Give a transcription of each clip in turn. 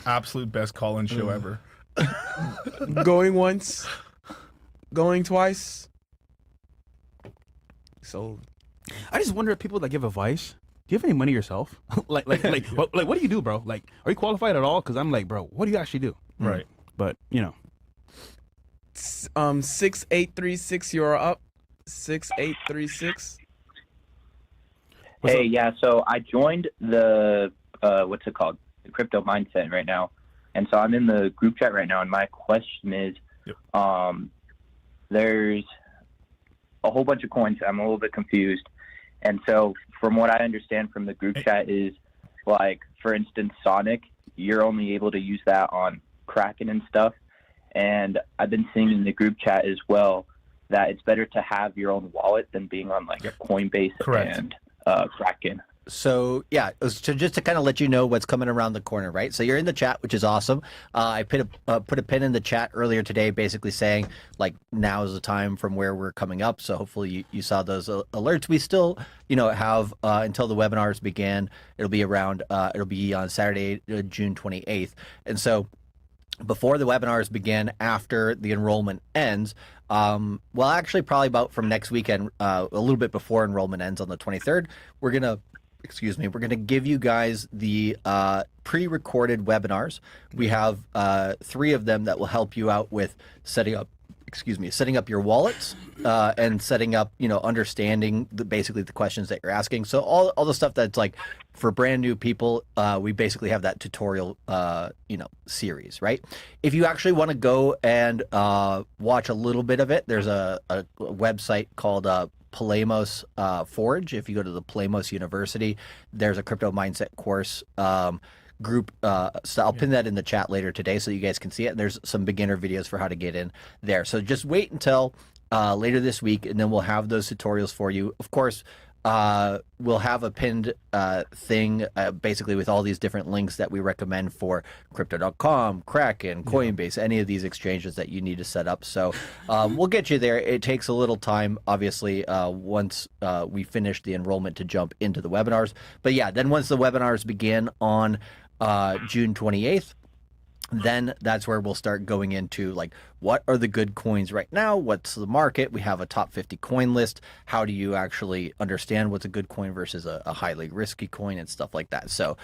absolute best call-in show ever. Going once, going twice. Sold. I just wonder if people that give advice, do you have any money yourself? like, what do you do, bro? Like, are you qualified at all? Because I'm like, bro, what do you actually do? Right. But, you know. 6836, you're up. 6836. Hey, yeah, so I joined the, what's it called? The crypto mindset right now. And so I'm in the group chat right now, and my question is, there's a whole bunch of coins. I'm a little bit confused. And so from what I understand from the group chat is, like, for instance, Sonic, you're only able to use that on Kraken and stuff. And I've been seeing in the group chat as well that it's better to have your own wallet than being on, like, Coinbase and Kraken. So yeah, so just to kind of let you know what's coming around the corner, right? So you're in the chat, which is awesome. I put a pin in the chat earlier today, basically saying like now is the time from where we're coming up. So hopefully you saw those alerts. We still, have until the webinars begin. It'll be around. It'll be on Saturday, June 28th, and so. Before the webinars begin, after the enrollment ends, well, actually probably about from next weekend, a little bit before enrollment ends on the 23rd, we're gonna give you guys the pre-recorded webinars. We have 3 of them that will help you out with setting up your wallets and setting up, understanding basically the questions that you're asking. So all the stuff that's like for brand new people, we basically have that tutorial, series, right? If you actually want to go and watch a little bit of it, there's a website called Polemos Forge. If you go to the Polemos University, there's a crypto mindset course group. So I'll pin that in the chat later today so you guys can see it. And there's some beginner videos for how to get in there. So just wait until later this week, and then we'll have those tutorials for you. Of course, we'll have a pinned thing basically with all these different links that we recommend for crypto.com, Kraken, Coinbase, any of these exchanges that you need to set up. So we'll get you there. It takes a little time, obviously, once we finish the enrollment to jump into the webinars. But yeah, then once the webinars begin on June 28th, then that's where we'll start going into like what are the good coins right now, what's the market. We have a top 50 coin list. How do you actually understand what's a good coin versus a highly risky coin and stuff like that. So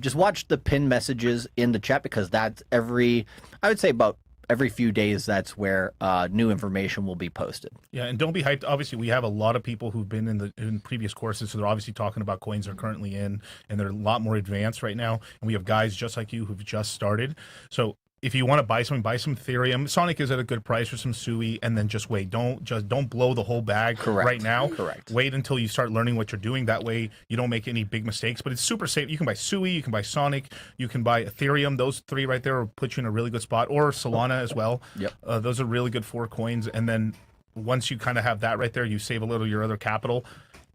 just watch the pin messages in the chat, because that's I would say about every few days, that's where new information will be posted. Yeah, and don't be hyped. Obviously, we have a lot of people who've been in previous courses, so they're obviously talking about coins they're currently in, and they're a lot more advanced right now. And we have guys just like you who've just started. So if you want to buy some Ethereum. Sonic is at a good price for some Sui, and then just wait. Don't blow the whole bag right now. Correct. Wait until you start learning what you're doing. That way you don't make any big mistakes. But it's super safe. You can buy Sui, you can buy Sonic, you can buy Ethereum. Those 3 right there will put you in a really good spot. Or Solana as well. Yep. Those are really good 4 coins. And then once you kind of have that right there, you save a little of your other capital.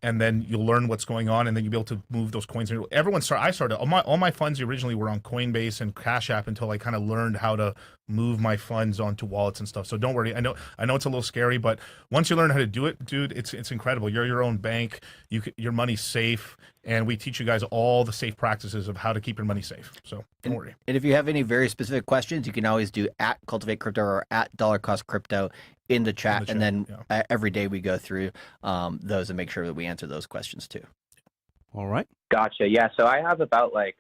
And then you'll learn what's going on, and then you'll be able to move those coins. I started all my funds originally were on Coinbase and Cash App until I kind of learned how to move my funds onto wallets and stuff. So don't worry. I know it's a little scary, but once you learn how to do it, dude, it's incredible. You're your own bank. Your money's safe, and we teach you guys all the safe practices of how to keep your money safe. So don't worry. And if you have any very specific questions, you can always do at Cultivate Crypto or at Dollar Cost Crypto in the chat, and then every day we go through those and make sure that we answer those questions too. All right. Gotcha. Yeah. So I have about like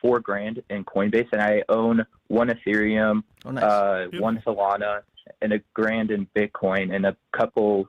$4,000 in Coinbase, and I own 1 Ethereum, 1 Solana, and $1,000 in Bitcoin, and a couple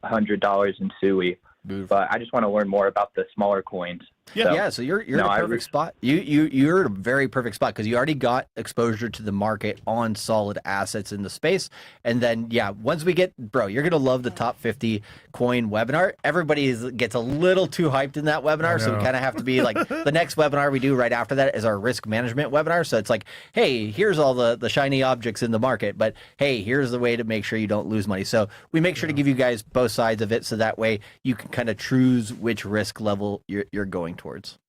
$100 in Sui. But I just want to learn more about the smaller coins. So you're in a perfect spot. You're in a very perfect spot, because you already got exposure to the market on solid assets in the space. And then once we get, you're gonna love the top 50 coin webinar. Everybody gets a little too hyped in that webinar, so we kind of have to be like, the next webinar we do right after that is our risk management webinar. So it's like, hey, here's all the shiny objects in the market, but hey, here's the way to make sure you don't lose money. So we make sure to give you guys both sides of it, so that way you can kind of choose which risk level you're going towards.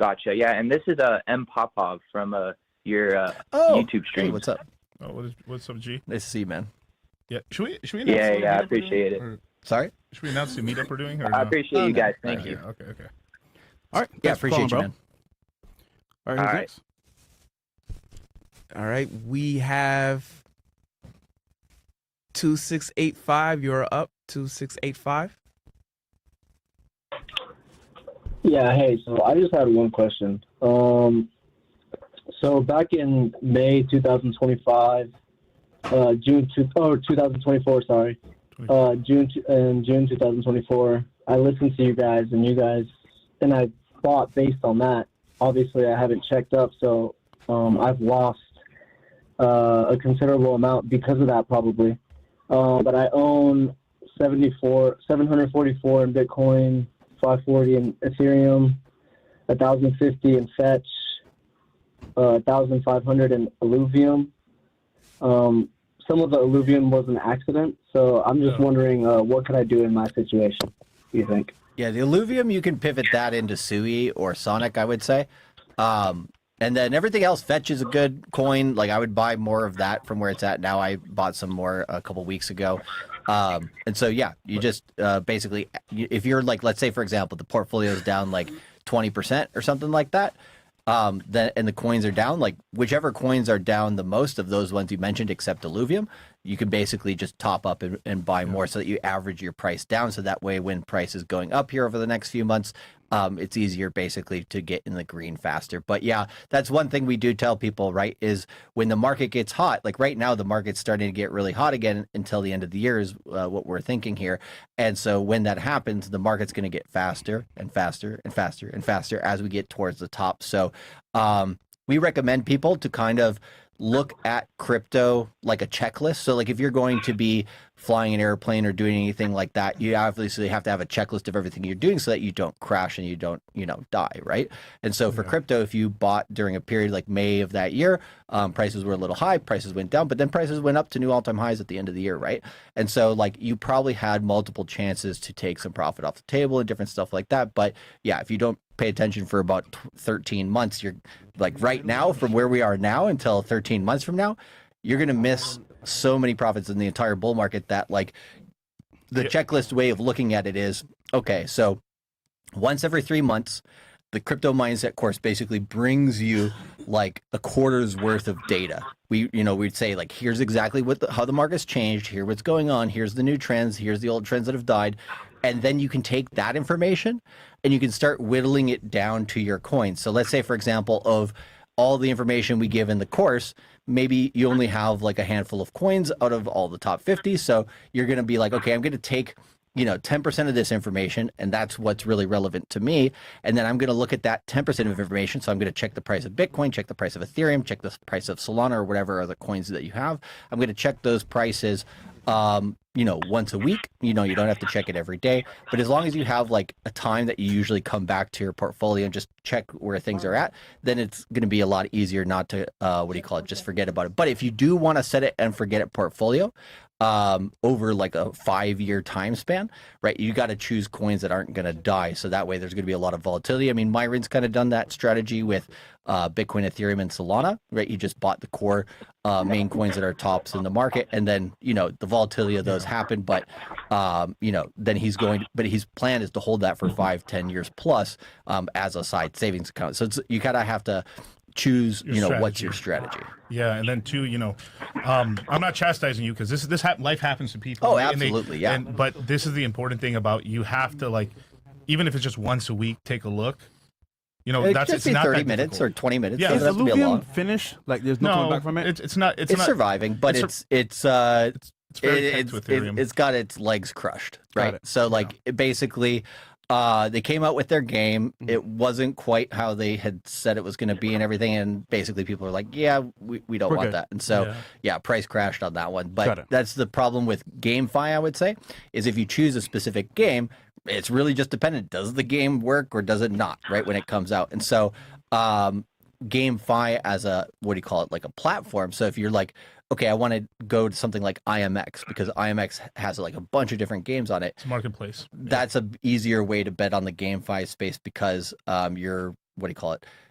Gotcha. Yeah, and this is M Popov from your YouTube stream. Hey, what's up? Oh, what's up, G? Nice to see you, man. Yeah, should we announce I appreciate it. Sorry? Should we announce the meetup we're doing? Or I appreciate you guys. Thank you. Okay. All right. Yeah, appreciate you, man. All right, who's next? All right, we have 2685. You're up. 2685. Yeah, hey, so I just had one question. So back in May 2025, June 2024, sorry, June 2024, I listened to you guys, and I bought based on that. Obviously, I haven't checked up, so I've lost a considerable amount because of that, probably. But I own 744 in Bitcoin, 540 in Ethereum, 1,050 in Fetch, 1,500 in Illuvium. Some of the Illuvium was an accident, so I'm just wondering what could I do in my situation, do you think? Yeah, the Illuvium, you can pivot that into Sui or Sonic, I would say. And then everything else, Fetch is a good coin. Like, I would buy more of that from where it's at now. I bought some more a couple weeks ago. And so, yeah, you just basically, if you're like, let's say, for example, the portfolio is down like 20% or something like that, then, and the coins are down, like whichever coins are down the most of those ones you mentioned, except Illuvium, you can basically just top up and buy more so that you average your price down. So that way, when price is going up here over the next few months, it's easier basically to get in the green faster. But yeah, that's one thing we do tell people, right? Is when the market gets hot, like right now, the market's starting to get really hot again until the end of the year is what we're thinking here. And so when that happens, the market's going to get faster and faster and faster and faster as we get towards the top. So we recommend people to kind of look at crypto like a checklist. So like if you're going to be flying an airplane or doing anything like that, you obviously have to have a checklist of everything you're doing so that you don't crash and you don't, die, right? And so for crypto, if you bought during a period like May of that year, prices were a little high, prices went down, but then prices went up to new all-time highs at the end of the year, right? And so like you probably had multiple chances to take some profit off the table and different stuff like that. But yeah, if you don't pay attention for about 13 months, you're like right now from where we are now until 13 months from now, you're going to miss so many profits in the entire bull market that like the checklist way of looking at it is, okay, so once every 3 months, the crypto mindset course basically brings you like a quarter's worth of data. We'd say like, here's exactly how the market's changed. Here, what's going on. Here's the new trends. Here's the old trends that have died. And then you can take that information and you can start whittling it down to your coins. So let's say, for example, of all the information we give in the course, maybe you only have like a handful of coins out of all the top 50. So you're going to be like, okay, I'm going to take 10% of this information, and that's what's really relevant to me. And then I'm going to look at that 10% of information. So I'm going to check the price of Bitcoin, check the price of Ethereum, check the price of Solana or whatever other coins that you have. I'm going to check those prices, once a week. You don't have to check it every day, but as long as you have like a time that you usually come back to your portfolio and just check where things are at, then it's going to be a lot easier not to, just forget about it. But if you do want to set it and forget it portfolio, over like a 5-year time span, right? You got to choose coins that aren't going to die. So that way there's going to be a lot of volatility. I mean, Myron's kind of done that strategy with Bitcoin, Ethereum, and Solana, right? You just bought the core main coins that are tops in the market. And then, the volatility of those happen. But, then his plan is to hold that for 5-10 years plus as a side savings account. So you kind of have to choose, what's your strategy. Yeah, and then too, I'm not chastising you because life happens to people. Oh, right? absolutely, But this is the important thing about you have to like, even if it's just once a week, take a look. It's not 30 minutes or 20 minutes. Yeah, Is doesn't have to be Illuvium long. finished? Like, there's no coming back from it? It's not. It's surviving, but it's very pegged to Ethereum. it's got its legs crushed, Got right? it. So like it basically, they came out with their game. It wasn't quite how they had said it was going to be and everything. And basically people are like, yeah, we don't We're want good. that. And so, price crashed on that one. Got But it. that's the problem with GameFi, I would say, is if you choose a specific game, it's really just dependent. Does the game work or does it not, right, when it comes out? And so GameFi as like a platform. So if you're like, okay, I want to go to something like IMX because IMX has like a bunch of different games on it. It's marketplace. That's a easier way to bet on the GameFi space because you're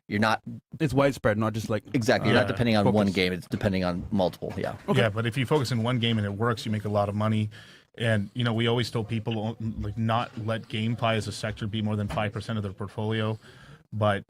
not It's widespread, not just like exactly. You're not depending on one focus. game. It's depending on multiple. Yeah. Okay. Yeah, but if you focus in one game and it works, you make a lot of money. And we always tell people like not let GameFi as a sector be more than 5% of their portfolio. but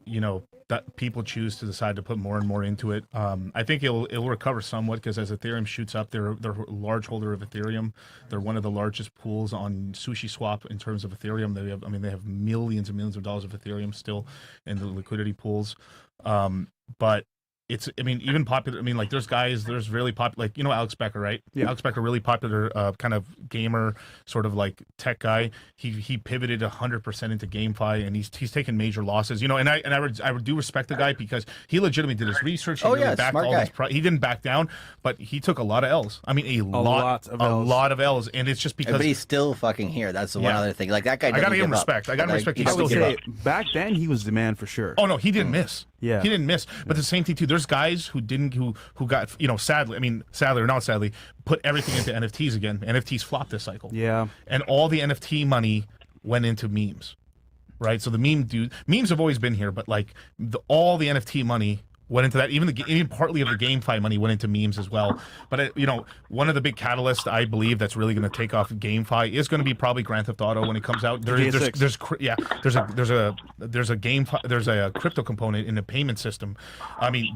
that people choose to decide to put more and more into it. I think it'll recover somewhat because as Ethereum shoots up, they're a large holder of Ethereum. They're one of the largest pools on SushiSwap in terms of Ethereum. They have millions and millions of dollars of Ethereum still in the liquidity pools. But even popular. Like there's really popular, like, Alex Becker, right? Yeah. Alex Becker, really popular, kind of gamer, sort of like tech guy. He pivoted 100% into GameFi, and he's taken major losses. And I do respect the guy because he legitimately did his research. He backed smart all guy. he didn't back down, but he took a lot of L's. A lot of L's, and it's just because. But he's still fucking here. That's the one other thing. Like that guy. I gotta give him respect. I gotta respect. He's still say back then he was the man for sure. Oh no, he didn't miss. Yeah, he didn't miss. But the same thing too. There's guys who got sadly or not sadly, put everything into NFTs again. NFTs flopped this cycle. Yeah, and all the NFT money went into memes, right? So the memes have always been here, but like all the NFT money went into that. Even partly of the GameFi money went into memes as well. But one of the big catalysts I believe that's really going to take off GameFi is going to be probably Grand Theft Auto when it comes out. There's a crypto component in the payment system.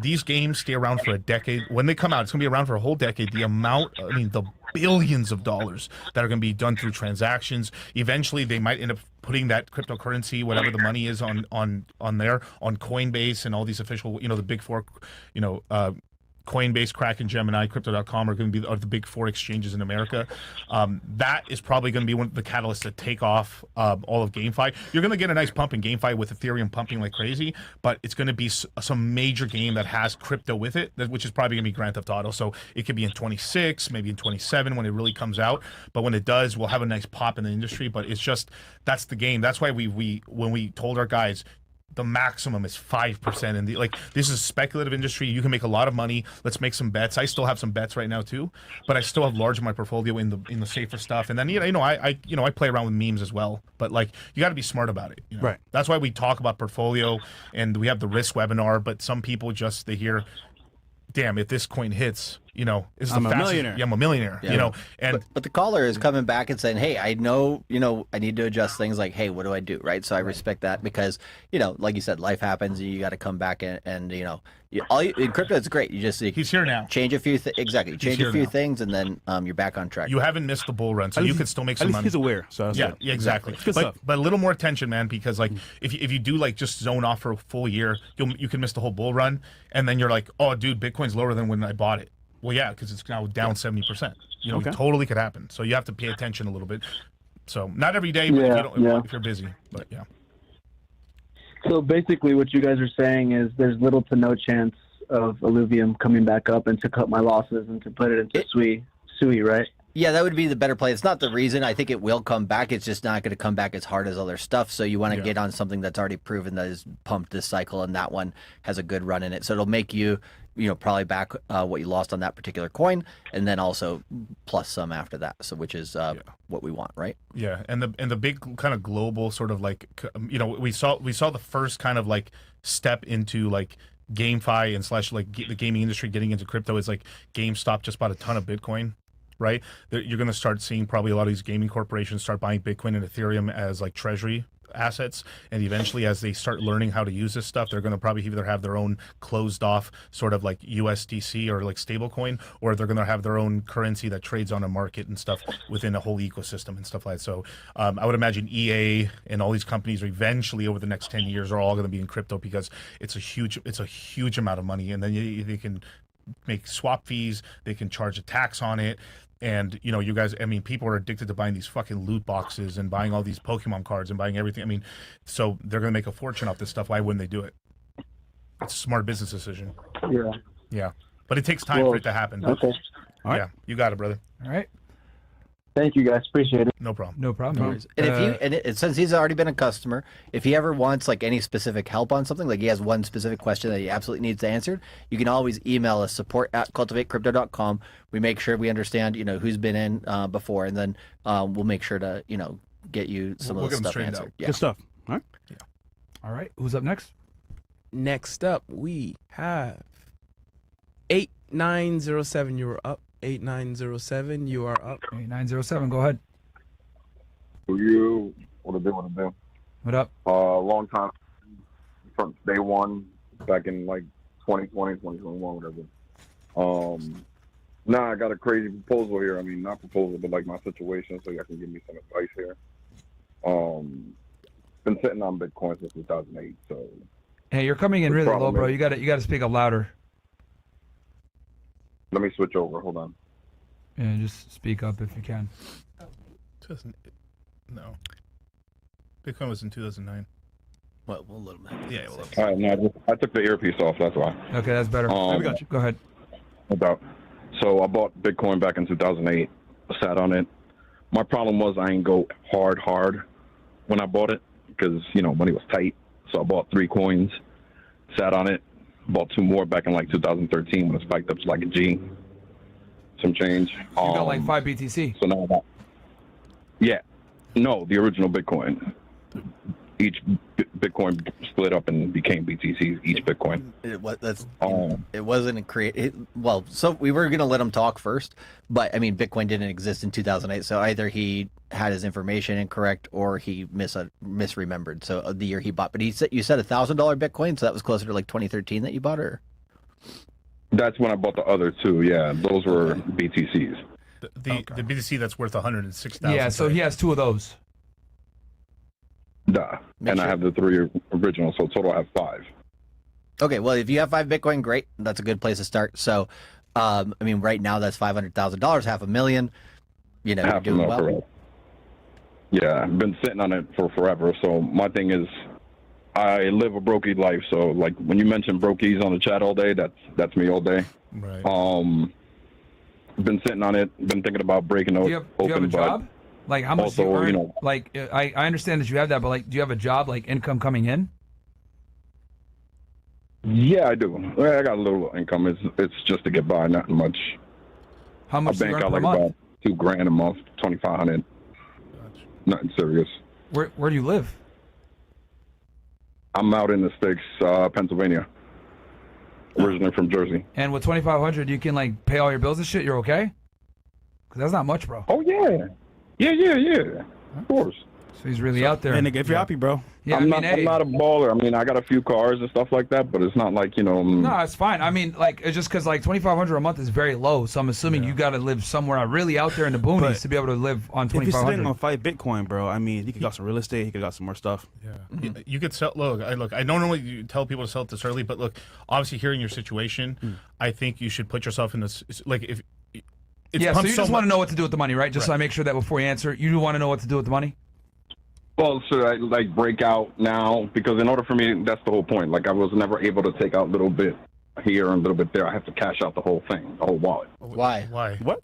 These games stay around for a decade. When they come out, it's going to be around for a whole decade. The billions of dollars that are going to be done through transactions. Eventually, they might end up putting that cryptocurrency, whatever the money is, on Coinbase and all these official, the big four, Coinbase, Kraken, Gemini, Crypto.com are going to be the big four exchanges in America. That is probably going to be one of the catalysts to take off all of GameFi. You're going to get a nice pump in GameFi with Ethereum pumping like crazy, but it's going to be some major game that has crypto with it, which is probably going to be Grand Theft Auto. So it could be in 26, maybe in 27 when it really comes out. But when it does, we'll have a nice pop in the industry. But it's just, that's the game. That's why when we told our guys, the maximum is 5%, and this is a speculative industry. You can make a lot of money. Let's make some bets. I still have some bets right now too, but I still have large of my portfolio in the safer stuff. And then I play around with memes as well. But you got to be smart about it. Right. That's why we talk about portfolio, and we have the risk webinar. But some people they hear, damn, if this coin hits, I'm a millionaire. Yeah, I'm a millionaire. Yeah. But the caller is coming back and saying, hey, I know, I need to adjust things. Like, hey, what do I do? Right. So I respect that because, like you said, life happens. You got to come back and in crypto, it's great. You just he's here now. Change a few exactly. Change a few things, and then you're back on track. You haven't missed the bull run, so you could still make some money. He's aware. So yeah, exactly. Good stuff. But a little more attention, man, because if you do just zone off for a full year, you can miss the whole bull run, and then you're like, oh, dude, Bitcoin's lower than when I bought it. Well, yeah, because it's now down 70%. It totally could happen. So you have to pay attention a little bit. So not every day, but if you're busy. But yeah. So basically, what you guys are saying is there's little to no chance of Illuvium coming back up and to cut my losses and to put it into Sui, right? Yeah, that would be the better play. It's not the reason. I think it will come back. It's just not going to come back as hard as other stuff. So you want to get on something that's already proven that is pumped this cycle, and that one has a good run in it. So it'll make you, probably back what you lost on that particular coin, and then also plus some after that. So which is what we want, right? Yeah, and the big kind of global sort of we saw the first kind of step into GameFi and / the gaming industry getting into crypto is GameStop just bought a ton of Bitcoin. Right, you're going to start seeing probably a lot of these gaming corporations start buying Bitcoin and Ethereum as treasury assets, and eventually, as they start learning how to use this stuff, they're going to probably either have their own closed off sort of USDC or stablecoin, or they're going to have their own currency that trades on a market and stuff within a whole ecosystem and stuff like that. So I would imagine EA and all these companies eventually over the next 10 years are all going to be in crypto because it's a huge amount of money, and then they can make swap fees, they can charge a tax on it. And, you guys, people are addicted to buying these fucking loot boxes and buying all these Pokemon cards and buying everything. So they're going to make a fortune off this stuff. Why wouldn't they do it? It's a smart business decision. Yeah. Yeah. But it takes time for it to happen. Okay. All right. Yeah, you got it, brother. All right. Thank you, guys. Appreciate it. No problem. No problem. And since he's already been a customer, if he ever wants any specific help on something, he has one specific question that he absolutely needs answered, you can always email us support@cultivatecrypto.com. We make sure we understand, who's been in before, and then we'll make sure to, get you some of the stuff answered. Yeah. Good stuff. All right. Yeah. All right. Who's up next? Next up, we have 8907. You were up. 8907, you are up. 8907, go ahead. You what have been? What up? Long time, from day one, back in like 2020, 2021, whatever. Now I got a crazy proposal here. I mean, not proposal, but like my situation, so y'all can give me some advice here. Been sitting on Bitcoin since 2008, so. Hey, you're coming in really low, bro. You gotta speak up louder. Let me switch over. Hold on. Yeah, just speak up if you can. No. Bitcoin was in 2009. Well, a little bit. Yeah, well, All right, no, I took the earpiece off. That's why. Okay, that's better. We got you. Go ahead. So I bought Bitcoin back in 2008. Sat on it. My problem was I ain't go hard when I bought it because money was tight. So I bought 3 coins, sat on it, bought 2 more back in like 2013 when it spiked up to like a G, some change. You got like 5 BTC. So now no, the original Bitcoin. Each Bitcoin split up and became BTCs. Each Bitcoin. It wasn't well, so we were gonna let him talk first, but I mean, Bitcoin didn't exist in 2008. So either he had his information incorrect or he misremembered. So the year he bought, but you said $1,000 Bitcoin, so that was closer to like 2013 that you bought, or? That's when I bought the other 2. Yeah, those were BTCs. The BTC that's worth 106,000. Yeah, so he has 2 of those. And I have the 3 originals, so total I have 5. Okay, well, if you have 5 Bitcoin, great. That's a good place to start. So, I mean, right now that's $500,000, $500,000. You're doing well. Correct. Yeah, I've been sitting on it for forever. So my thing is, I live a brokey life. So like when you mention brokies on the chat all day, that's me all day. Right. Been sitting on it. Been thinking about breaking open. Do you have a job? Like how much also, do you earn? Like I understand that you have that, but like, do you have a job, like income coming in? Yeah, I do. I got a little income. It's just to get by, not much. How much do you earn per like month? about $2,000 a month, 2,500. Nothing serious. Where do you live? I'm out in the sticks, Pennsylvania. Originally from Jersey. And with 2,500, you can like pay all your bills and shit. You're okay? Because that's not much, bro. Oh yeah. Yeah. Of course. So he's really out there. And if you're happy, bro. Yeah, I'm not a baller. I mean, I got a few cars and stuff like that, but it's not like, No, it's fine. I mean, like, it's just because, like, 2,500 a month is very low, so I'm assuming you got to live somewhere really out there in the boonies to be able to live on 2,500. If you're sitting on 5 Bitcoin, bro, I mean, he could got some real estate, he could got some more stuff. Yeah. You could sell. Look, I don't normally tell people to sell it this early, but look, obviously, hearing your situation, I think you should put yourself in this, like, if. Yeah, so you just want to know what to do with the money, right? Just so I make sure that before you answer, you do want to know what to do with the money? Well, should I like break out now? Because in order for me, that's the whole point. Like I was never able to take out a little bit here and a little bit there. I have to cash out the whole thing, the whole wallet. Why? What?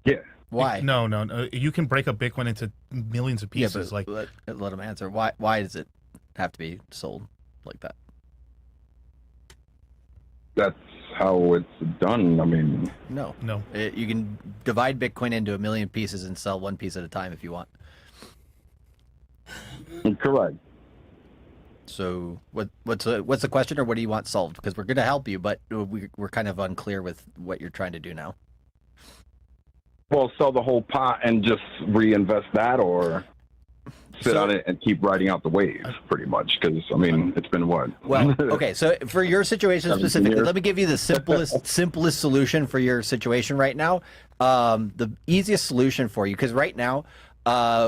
Yeah. Why? No. You can break up Bitcoin into millions of pieces. Yeah, but let him answer. Why does it have to be sold like that? That's how it's done. I mean, no. You can divide Bitcoin into a million pieces and sell one piece at a time if you want. Correct. So what's the question, or what do you want solved? Because we're going to help you, but we're kind of unclear with what you're trying to do now. Well, sell the whole pot and just reinvest that, or sit on it and keep riding out the waves, pretty much. Because I mean, it's been what? Well, okay. So for your situation specifically, let me give you the simplest solution for your situation right now. The easiest solution for you, because right now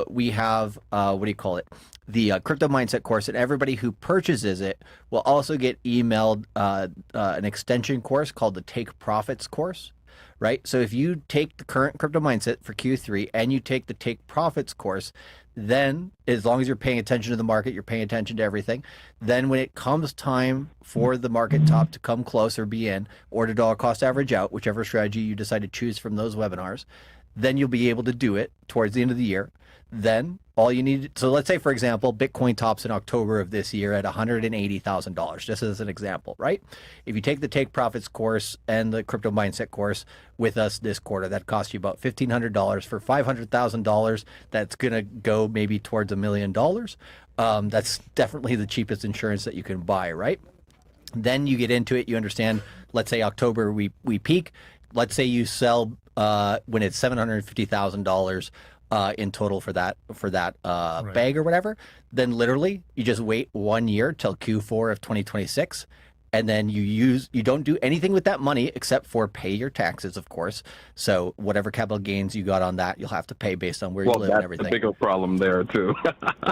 we have what do you call it? The crypto mindset course, and everybody who purchases it will also get emailed an extension course called the Take Profits course. Right? So if you take the current crypto mindset for Q3 and you take the Take Profits course, then as long as you're paying attention to the market, you're paying attention to everything, then when it comes time for the market top to come close or be in, or to dollar cost average out, whichever strategy you decide to choose from those webinars, then you'll be able to do it towards the end of the year. Then all you need, so let's say, for example, Bitcoin tops in October of this year at $180,000, just as an example, right? If you take the Take Profits course and the Crypto Mindset course with us this quarter, that costs you about $1,500 for $500,000. That's going to go maybe towards $1 million. That's definitely the cheapest insurance that you can buy, right? Then you get into it, you understand, let's say October we peak. Let's say you sell when it's $750,000 in total for that bag or whatever, then literally you just wait 1 year till Q4 of 2026. And then you don't do anything with that money except for pay your taxes, of course. So whatever capital gains you got on that, you'll have to pay based on where you live and everything. That's the bigger problem there too.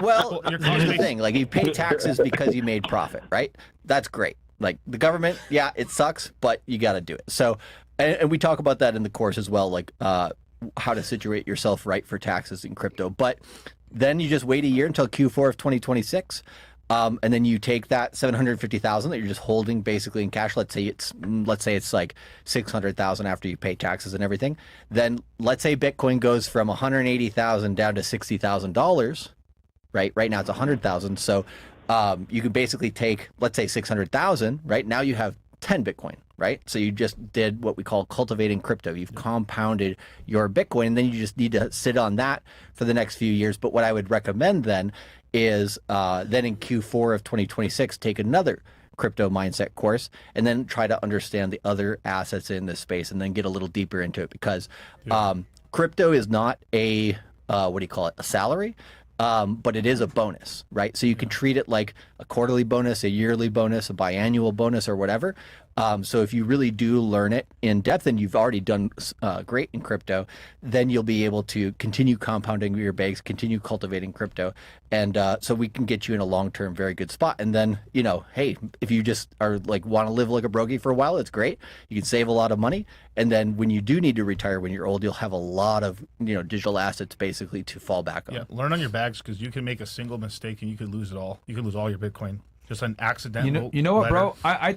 Well, here's the thing: like you pay taxes because you made profit, right? That's great. Like the government, yeah, it sucks, but you got to do it. So, and we talk about that in the course as well, like how to situate yourself right for taxes in crypto. But then you just wait a year until Q4 of 2026. And then you take that 750,000 that you're just holding basically in cash. Let's say it's like 600,000 after you pay taxes and everything. Then let's say Bitcoin goes from 180,000 down to $60,000, right? Right now it's 100,000. So you could basically take, let's say 600,000, right? Now you have 10 Bitcoin, right? So you just did what we call cultivating crypto. You've compounded your Bitcoin, and then you just need to sit on that for the next few years. But what I would recommend then is then in Q4 of 2026, take another crypto mindset course and then try to understand the other assets in this space and then get a little deeper into it, because crypto is not a a salary, but it is a bonus, right? So you can treat it like a quarterly bonus, a yearly bonus, a biannual bonus, or whatever. So if you really do learn it in depth and you've already done great in crypto, then you'll be able to continue compounding your bags, continue cultivating crypto. And so we can get you in a long-term, very good spot. And then, hey, if you just are like want to live like a brogie for a while, it's great. You can save a lot of money. And then when you do need to retire when you're old, you'll have a lot of, digital assets basically to fall back on. Yeah, learn on your bags, because you can make a single mistake and you could lose it all. You could lose all your Bitcoin. Just an accidental. You know what, bro? I think